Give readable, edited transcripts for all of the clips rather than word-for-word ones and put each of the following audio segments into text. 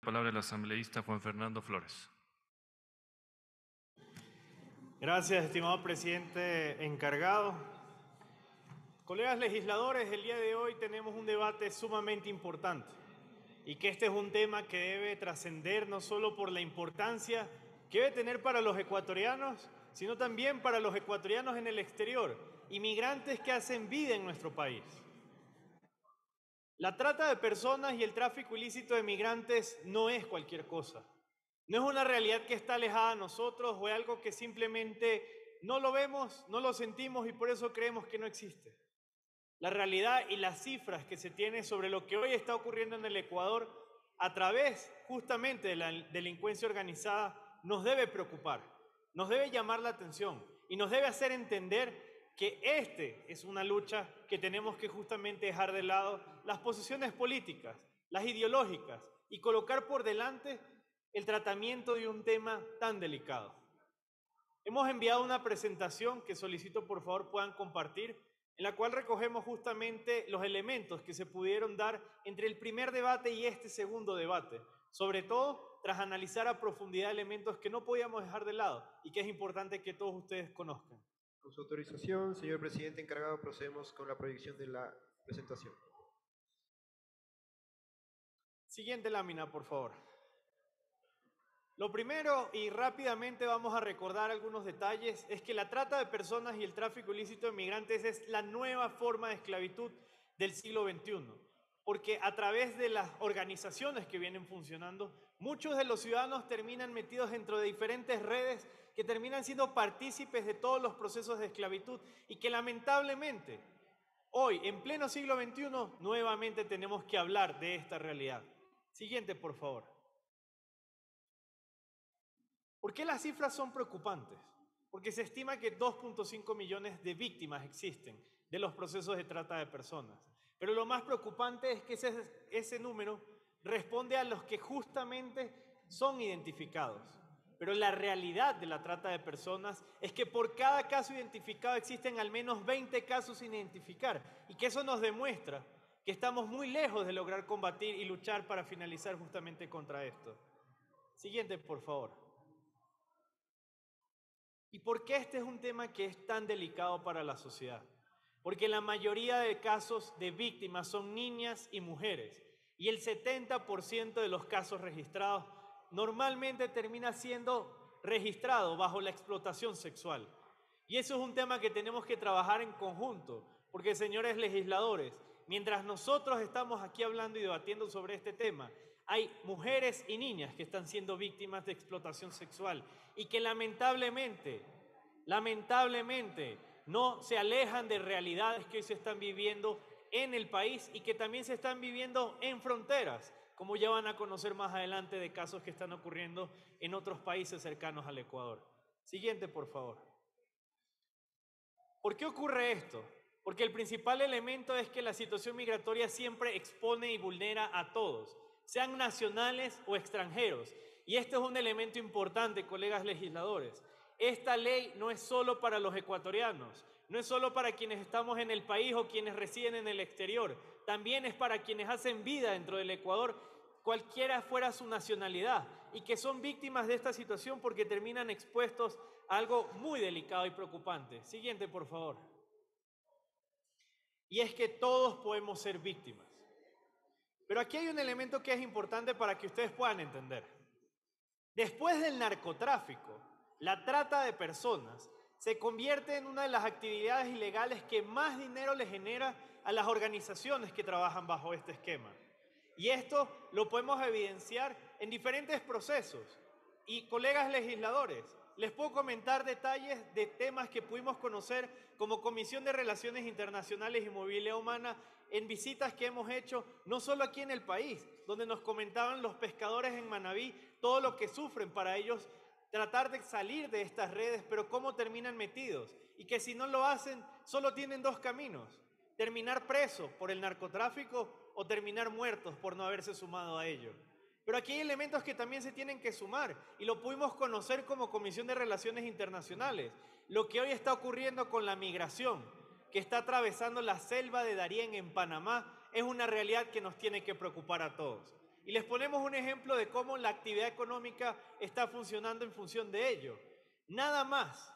Palabra el asambleísta Juan Fernando Flores. Gracias, estimado presidente encargado. Colegas legisladores, el día de hoy tenemos un debate sumamente importante y que este es un tema que debe trascender no solo por la importancia que debe tener para los ecuatorianos, sino también para los ecuatorianos en el exterior, inmigrantes que hacen vida en nuestro país. La trata de personas y el tráfico ilícito de migrantes no es cualquier cosa. No es una realidad que está alejada a nosotros o es algo que simplemente no lo vemos, no lo sentimos y por eso creemos que no existe. La realidad y las cifras que se tienen sobre lo que hoy está ocurriendo en el Ecuador a través justamente de la delincuencia organizada nos debe preocupar, nos debe llamar la atención y nos debe hacer entender que es una lucha que tenemos que justamente dejar de lado las posiciones políticas, las ideológicas y colocar por delante el tratamiento de un tema tan delicado. Hemos enviado una presentación que solicito por favor puedan compartir, en la cual recogemos justamente los elementos que se pudieron dar entre el primer debate y este segundo debate, sobre todo tras analizar a profundidad elementos que no podíamos dejar de lado y que es importante que todos ustedes conozcan. Con su autorización, señor presidente encargado, procedemos con la proyección de la presentación. Siguiente lámina, por favor. Lo primero, y rápidamente vamos a recordar algunos detalles, es que la trata de personas y el tráfico ilícito de migrantes es la nueva forma de esclavitud del siglo XXI, porque a través de las organizaciones que vienen funcionando, muchos de los ciudadanos terminan metidos dentro de diferentes redes que terminan siendo partícipes de todos los procesos de esclavitud y que lamentablemente hoy, en pleno siglo XXI, nuevamente tenemos que hablar de esta realidad. Siguiente, por favor. ¿Por qué las cifras son preocupantes? Porque se estima que 2.5 millones de víctimas existen de los procesos de trata de personas. Pero lo más preocupante es que ese número responde a los que justamente son identificados. Pero la realidad de la trata de personas es que por cada caso identificado existen al menos 20 casos sin identificar y que eso nos demuestra que estamos muy lejos de lograr combatir y luchar para finalizar justamente contra esto. Siguiente, por favor. ¿Y por qué este es un tema que es tan delicado para la sociedad? Porque la mayoría de casos de víctimas son niñas y mujeres y el 70% de los casos registrados normalmente termina siendo registrado bajo la explotación sexual. Y eso es un tema que tenemos que trabajar en conjunto, porque señores legisladores, mientras nosotros estamos aquí hablando y debatiendo sobre este tema, hay mujeres y niñas que están siendo víctimas de explotación sexual y que lamentablemente no se alejan de realidades que hoy se están viviendo en el país y que también se están viviendo en fronteras, como ya van a conocer más adelante de casos que están ocurriendo en otros países cercanos al Ecuador. Siguiente, por favor. ¿Por qué ocurre esto? Porque el principal elemento es que la situación migratoria siempre expone y vulnera a todos, sean nacionales o extranjeros. Y este es un elemento importante, colegas legisladores. Esta ley no es solo para los ecuatorianos, no es solo para quienes estamos en el país o quienes residen en el exterior, también es para quienes hacen vida dentro del Ecuador, cualquiera fuera su nacionalidad, y que son víctimas de esta situación porque terminan expuestos a algo muy delicado y preocupante. Siguiente, por favor. Y es que todos podemos ser víctimas. Pero aquí hay un elemento que es importante para que ustedes puedan entender. Después del narcotráfico, la trata de personas se convierte en una de las actividades ilegales que más dinero le genera a las organizaciones que trabajan bajo este esquema. Y esto lo podemos evidenciar en diferentes procesos. Y colegas legisladores, les puedo comentar detalles de temas que pudimos conocer como Comisión de Relaciones Internacionales y Movilidad Humana en visitas que hemos hecho, no solo aquí en el país, donde nos comentaban los pescadores en Manabí todo lo que sufren para ellos tratar de salir de estas redes, pero cómo terminan metidos. Y que si no lo hacen, solo tienen dos caminos: terminar presos por el narcotráfico o terminar muertos por no haberse sumado a ello. Pero aquí hay elementos que también se tienen que sumar y lo pudimos conocer como Comisión de Relaciones Internacionales. Lo que hoy está ocurriendo con la migración, que está atravesando la selva de Darién en Panamá, es una realidad que nos tiene que preocupar a todos. Y les ponemos un ejemplo de cómo la actividad económica está funcionando en función de ello. Nada más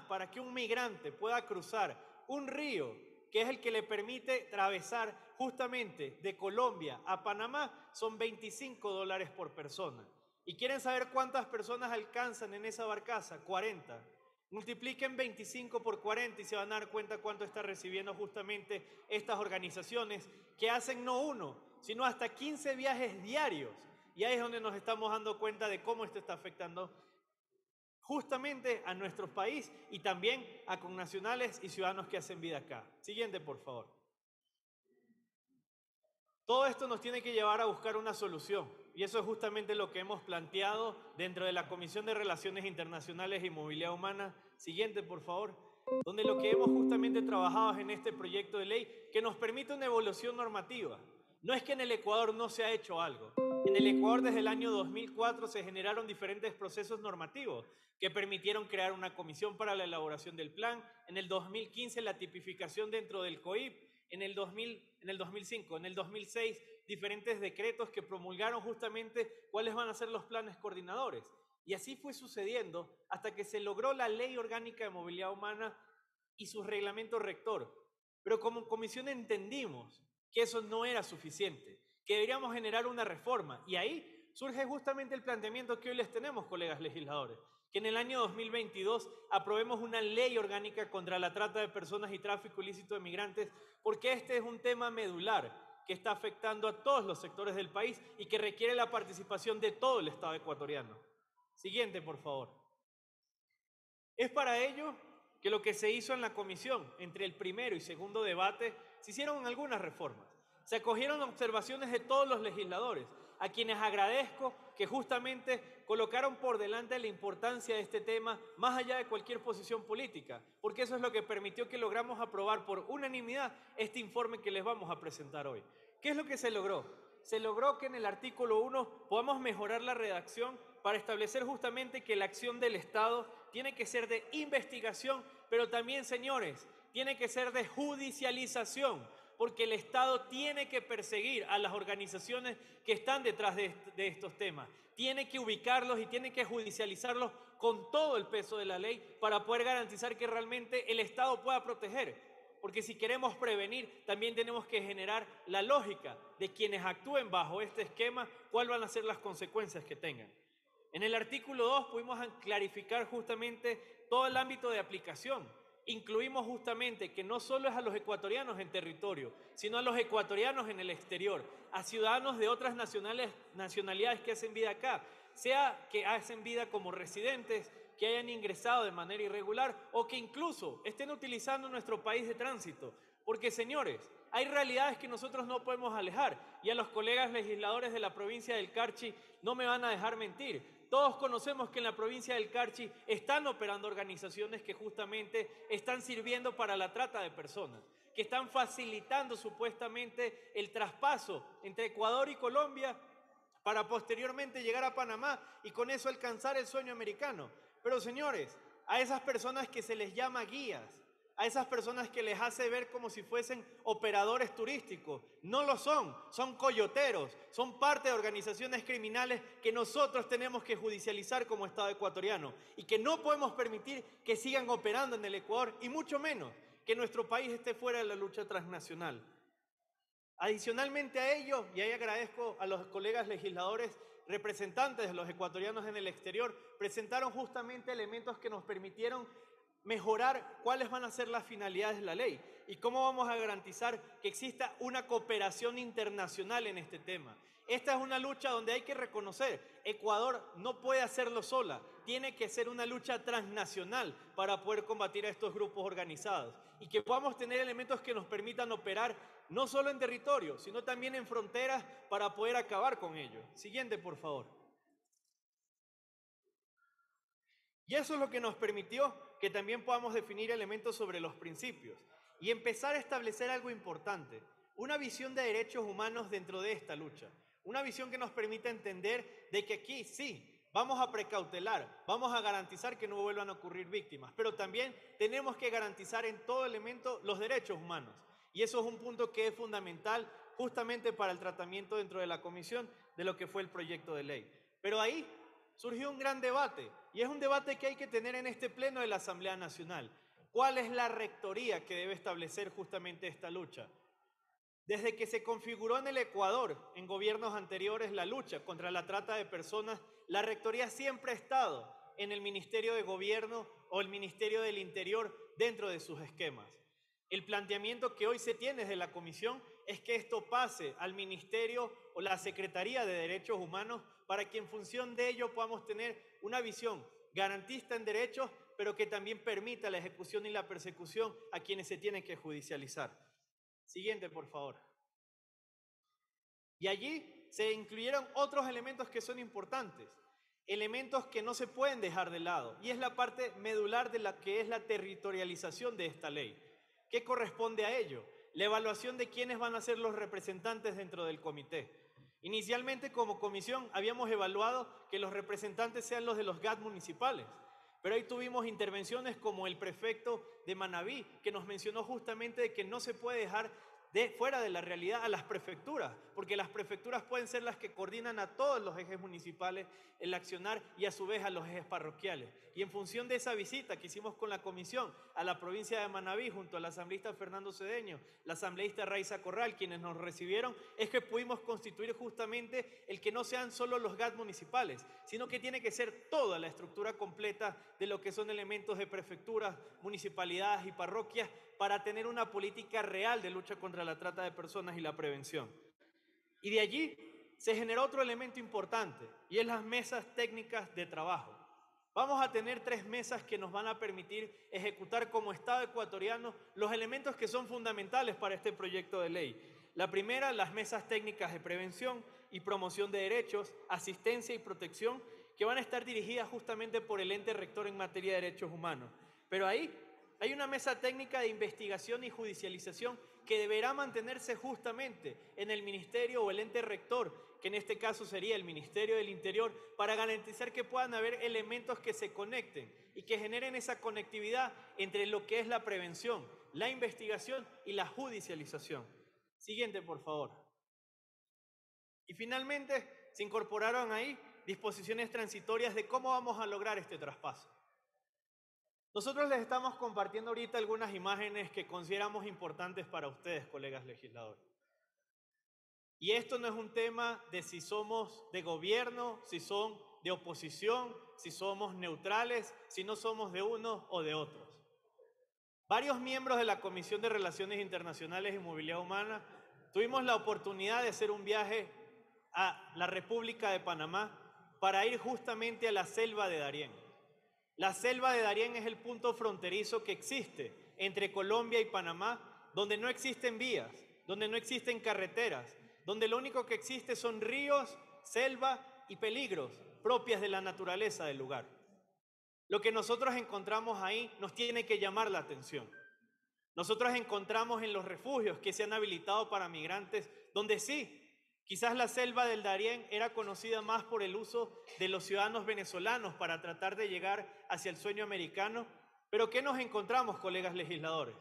para que un migrante pueda cruzar un río, que es el que le permite atravesar justamente de Colombia a Panamá, son $25 por persona. ¿Y quieren saber cuántas personas alcanzan en esa barcaza? 40. Multipliquen 25 por 40 y se van a dar cuenta cuánto está recibiendo justamente estas organizaciones que hacen no uno, sino hasta 15 viajes diarios. Y ahí es donde nos estamos dando cuenta de cómo esto está afectando justamente a nuestro país y también a connacionales y ciudadanos que hacen vida acá. Siguiente, por favor. Todo esto nos tiene que llevar a buscar una solución y eso es justamente lo que hemos planteado dentro de la Comisión de Relaciones Internacionales y Movilidad Humana. Siguiente, por favor. Donde lo que hemos justamente trabajado es en este proyecto de ley que nos permite una evolución normativa. No es que en el Ecuador no se ha hecho algo. En el Ecuador desde el año 2004 se generaron diferentes procesos normativos que permitieron crear una comisión para la elaboración del plan. En el 2015 la tipificación dentro del COIP. En el 2005, en el 2006, diferentes decretos que promulgaron justamente cuáles van a ser los planes coordinadores. Y así fue sucediendo hasta que se logró la Ley Orgánica de Movilidad Humana y su reglamento rector. Pero como comisión entendimos que eso no era suficiente, que deberíamos generar una reforma. Y ahí surge justamente el planteamiento que hoy les tenemos, colegas legisladores, que en el año 2022 aprobemos una ley orgánica contra la trata de personas y tráfico ilícito de migrantes, porque este es un tema medular que está afectando a todos los sectores del país y que requiere la participación de todo el Estado ecuatoriano. Siguiente, por favor. Es para ello que lo que se hizo en la comisión, entre el primero y segundo debate, se hicieron algunas reformas. Se acogieron observaciones de todos los legisladores, a quienes agradezco que justamente colocaron por delante la importancia de este tema más allá de cualquier posición política, porque eso es lo que permitió que logramos aprobar por unanimidad este informe que les vamos a presentar hoy. ¿Qué es lo que se logró? Se logró que en el artículo 1 podamos mejorar la redacción para establecer justamente que la acción del Estado tiene que ser de investigación, pero también, señores, tiene que ser de judicialización, porque el Estado tiene que perseguir a las organizaciones que están detrás de estos temas. Tiene que ubicarlos y tiene que judicializarlos con todo el peso de la ley para poder garantizar que realmente el Estado pueda proteger. Porque si queremos prevenir, también tenemos que generar la lógica de quienes actúen bajo este esquema, cuáles van a ser las consecuencias que tengan. En el artículo 2 pudimos clarificar justamente todo el ámbito de aplicación. Incluimos justamente que no solo es a los ecuatorianos en territorio, sino a los ecuatorianos en el exterior, a ciudadanos de otras nacionalidades que hacen vida acá, sea que hacen vida como residentes, que hayan ingresado de manera irregular o que incluso estén utilizando nuestro país de tránsito. Porque, señores, hay realidades que nosotros no podemos alejar y a los colegas legisladores de la provincia del Carchi no me van a dejar mentir. Todos conocemos que en la provincia del Carchi están operando organizaciones que justamente están sirviendo para la trata de personas, que están facilitando supuestamente el traspaso entre Ecuador y Colombia para posteriormente llegar a Panamá y con eso alcanzar el sueño americano. Pero señores, a esas personas que se les llama guías, a esas personas que les hace ver como si fuesen operadores turísticos, no lo son, son coyoteros, son parte de organizaciones criminales que nosotros tenemos que judicializar como Estado ecuatoriano y que no podemos permitir que sigan operando en el Ecuador y mucho menos que nuestro país esté fuera de la lucha transnacional. Adicionalmente a ello, y ahí agradezco a los colegas legisladores representantes de los ecuatorianos en el exterior, presentaron justamente elementos que nos permitieron mejorar cuáles van a ser las finalidades de la ley y cómo vamos a garantizar que exista una cooperación internacional en este tema. Esta es una lucha donde hay que reconocer, Ecuador no puede hacerlo sola, tiene que ser una lucha transnacional para poder combatir a estos grupos organizados y que podamos tener elementos que nos permitan operar no solo en territorio, sino también en fronteras para poder acabar con ello. Siguiente, por favor. Y eso es lo que nos permitió que también podamos definir elementos sobre los principios y empezar a establecer algo importante, una visión de derechos humanos dentro de esta lucha, una visión que nos permita entender de que aquí sí, vamos a precautelar, vamos a garantizar que no vuelvan a ocurrir víctimas, pero también tenemos que garantizar en todo elemento los derechos humanos. Y eso es un punto que es fundamental justamente para el tratamiento dentro de la comisión de lo que fue el proyecto de ley. Pero ahí surgió un gran debate, y es un debate que hay que tener en este pleno de la Asamblea Nacional. ¿Cuál es la rectoría que debe establecer justamente esta lucha? Desde que se configuró en el Ecuador, en gobiernos anteriores, la lucha contra la trata de personas, la rectoría siempre ha estado en el Ministerio de Gobierno o el Ministerio del Interior dentro de sus esquemas. El planteamiento que hoy se tiene desde la Comisión es que esto pase al Ministerio o la Secretaría de Derechos Humanos para que en función de ello podamos tener una visión garantista en derechos, pero que también permita la ejecución y la persecución a quienes se tienen que judicializar. Siguiente, por favor. Y allí se incluyeron otros elementos que son importantes, elementos que no se pueden dejar de lado, y es la parte medular de la que es la territorialización de esta ley. ¿Qué corresponde a ello? La evaluación de quiénes van a ser los representantes dentro del comité. Inicialmente, como comisión, habíamos evaluado que los representantes sean los de los GAT municipales, pero ahí tuvimos intervenciones como el prefecto de Manabí, que nos mencionó justamente de que no se puede dejar fuera de la realidad a las prefecturas, porque las prefecturas pueden ser las que coordinan a todos los ejes municipales el accionar y a su vez a los ejes parroquiales. Y en función de esa visita que hicimos con la comisión a la provincia de Manabí junto al asambleísta Fernando Cedeño, la asambleísta Raiza Corral, quienes nos recibieron, es que pudimos constituir justamente el que no sean solo los GAT municipales, sino que tiene que ser toda la estructura completa de lo que son elementos de prefecturas, municipalidades y parroquias para tener una política real de lucha contra la trata de personas y la prevención. Y de allí se generó otro elemento importante, y es las mesas técnicas de trabajo. Vamos a tener 3 mesas que nos van a permitir ejecutar como Estado ecuatoriano los elementos que son fundamentales para este proyecto de ley. La primera, las mesas técnicas de prevención y promoción de derechos, asistencia y protección, que van a estar dirigidas justamente por el ente rector en materia de derechos humanos. Pero ahí hay una mesa técnica de investigación y judicialización que deberá mantenerse justamente en el ministerio o el ente rector, que en este caso sería el Ministerio del Interior, para garantizar que puedan haber elementos que se conecten y que generen esa conectividad entre lo que es la prevención, la investigación y la judicialización. Siguiente, por favor. Y finalmente se incorporaron ahí disposiciones transitorias de cómo vamos a lograr este traspaso. Nosotros les estamos compartiendo ahorita algunas imágenes que consideramos importantes para ustedes, colegas legisladores. Y esto no es un tema de si somos de gobierno, si son de oposición, si somos neutrales, si no somos de unos o de otros. Varios miembros de la Comisión de Relaciones Internacionales y Movilidad Humana tuvimos la oportunidad de hacer un viaje a la República de Panamá para ir justamente a la selva de Darién. La selva de Darién es el punto fronterizo que existe entre Colombia y Panamá, donde no existen vías, donde no existen carreteras, donde lo único que existe son ríos, selva y peligros propias de la naturaleza del lugar. Lo que nosotros encontramos ahí nos tiene que llamar la atención. Nosotros encontramos en los refugios que se han habilitado para migrantes, donde sí, quizás la selva del Darién era conocida más por el uso de los ciudadanos venezolanos para tratar de llegar hacia el sueño americano, pero ¿qué nos encontramos, colegas legisladores?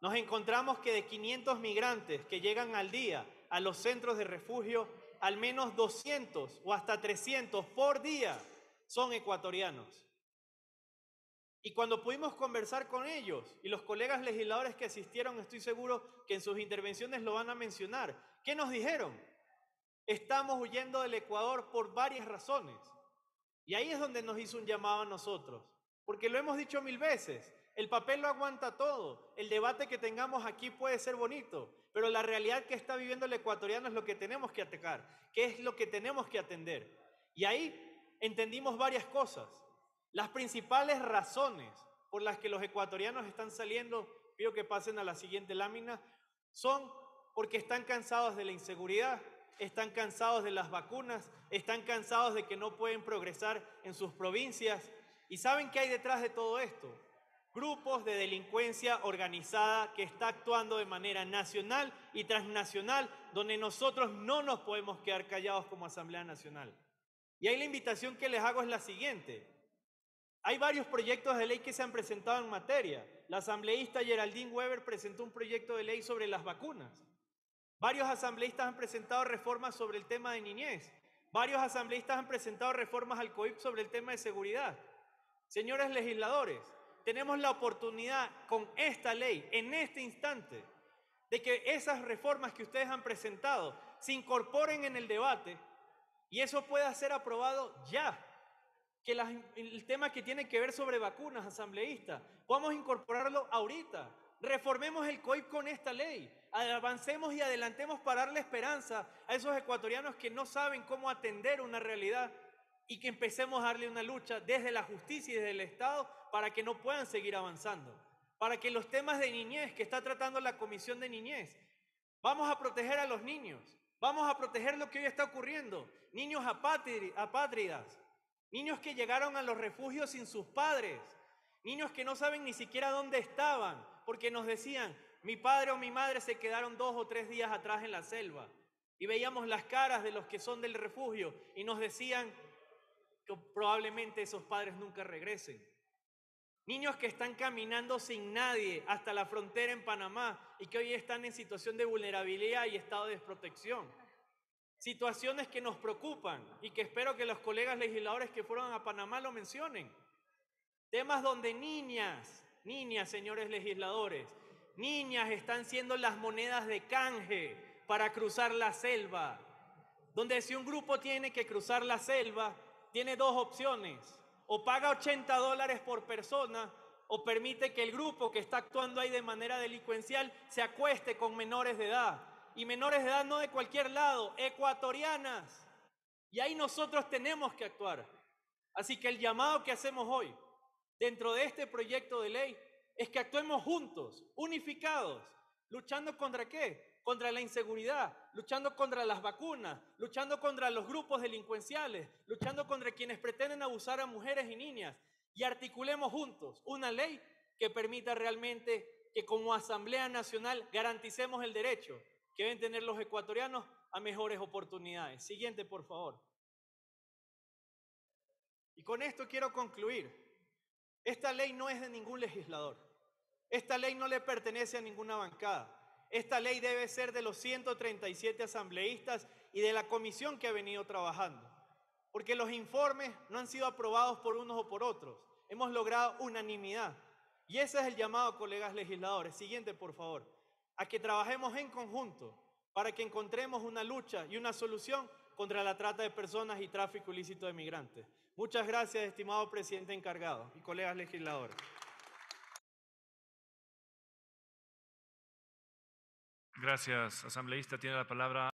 Nos encontramos que de 500 migrantes que llegan al día a los centros de refugio, al menos 200 o hasta 300 por día son ecuatorianos. Y cuando pudimos conversar con ellos, y los colegas legisladores que asistieron, estoy seguro que en sus intervenciones lo van a mencionar, ¿qué nos dijeron? Estamos huyendo del Ecuador por varias razones. Y ahí es donde nos hizo un llamado a nosotros. Porque lo hemos dicho 1000 veces, el papel lo aguanta todo, el debate que tengamos aquí puede ser bonito, pero la realidad que está viviendo el ecuatoriano es lo que tenemos que atacar, que es lo que tenemos que atender. Y ahí entendimos varias cosas. Las principales razones por las que los ecuatorianos están saliendo, pido que pasen a la siguiente lámina, son porque están cansados de la inseguridad, están cansados de las vacunas, están cansados de que no pueden progresar en sus provincias. ¿Y saben qué hay detrás de todo esto? Grupos de delincuencia organizada que está actuando de manera nacional y transnacional, donde nosotros no nos podemos quedar callados como Asamblea Nacional. Y ahí la invitación que les hago es la siguiente. Hay varios proyectos de ley que se han presentado en materia. La asambleísta Geraldine Weber presentó un proyecto de ley sobre las vacunas. Varios asambleístas han presentado reformas sobre el tema de niñez. Varios asambleístas han presentado reformas al COIP sobre el tema de seguridad. Señores legisladores, tenemos la oportunidad con esta ley, en este instante, de que esas reformas que ustedes han presentado se incorporen en el debate y eso pueda ser aprobado ya. Que el tema que tiene que ver sobre vacunas, asambleístas, podamos incorporarlo ahorita. Reformemos el COIP con esta ley. Avancemos y adelantemos para darle esperanza a esos ecuatorianos que no saben cómo atender una realidad y que empecemos a darle una lucha desde la justicia y desde el Estado para que no puedan seguir avanzando. Para que los temas de niñez que está tratando la Comisión de Niñez, vamos a proteger a los niños, vamos a proteger lo que hoy está ocurriendo. Niños apátridas, niños que llegaron a los refugios sin sus padres, niños que no saben ni siquiera dónde estaban, porque nos decían, mi padre o mi madre se quedaron 2 o 3 días atrás en la selva. Y veíamos las caras de los que son del refugio y nos decían que probablemente esos padres nunca regresen. Niños que están caminando sin nadie hasta la frontera en Panamá y que hoy están en situación de vulnerabilidad y estado de desprotección. Situaciones que nos preocupan y que espero que los colegas legisladores que fueron a Panamá lo mencionen. Temas donde niñas, señores legisladores, niñas están siendo las monedas de canje para cruzar la selva. Donde si un grupo tiene que cruzar la selva, tiene 2 opciones. O paga $80 por persona o permite que el grupo que está actuando ahí de manera delincuencial se acueste con menores de edad. Y menores de edad no de cualquier lado, ecuatorianas. Y ahí nosotros tenemos que actuar. Así que el llamado que hacemos hoy, dentro de este proyecto de ley, es que actuemos juntos, unificados, luchando ¿contra qué? Contra la inseguridad, luchando contra las vacunas, luchando contra los grupos delincuenciales, luchando contra quienes pretenden abusar a mujeres y niñas. Y articulemos juntos una ley que permita realmente que como Asamblea Nacional garanticemos el derecho que deben tener los ecuatorianos a mejores oportunidades. Siguiente, por favor. Y con esto quiero concluir. Esta ley no es de ningún legislador. Esta ley no le pertenece a ninguna bancada. Esta ley debe ser de los 137 asambleístas y de la comisión que ha venido trabajando. Porque los informes no han sido aprobados por unos o por otros. Hemos logrado unanimidad. Y ese es el llamado, colegas legisladores. Siguiente, por favor. A que trabajemos en conjunto para que encontremos una lucha y una solución contra la trata de personas y tráfico ilícito de migrantes. Muchas gracias, estimado presidente encargado y colegas legisladores. Gracias, asambleísta. Tiene la palabra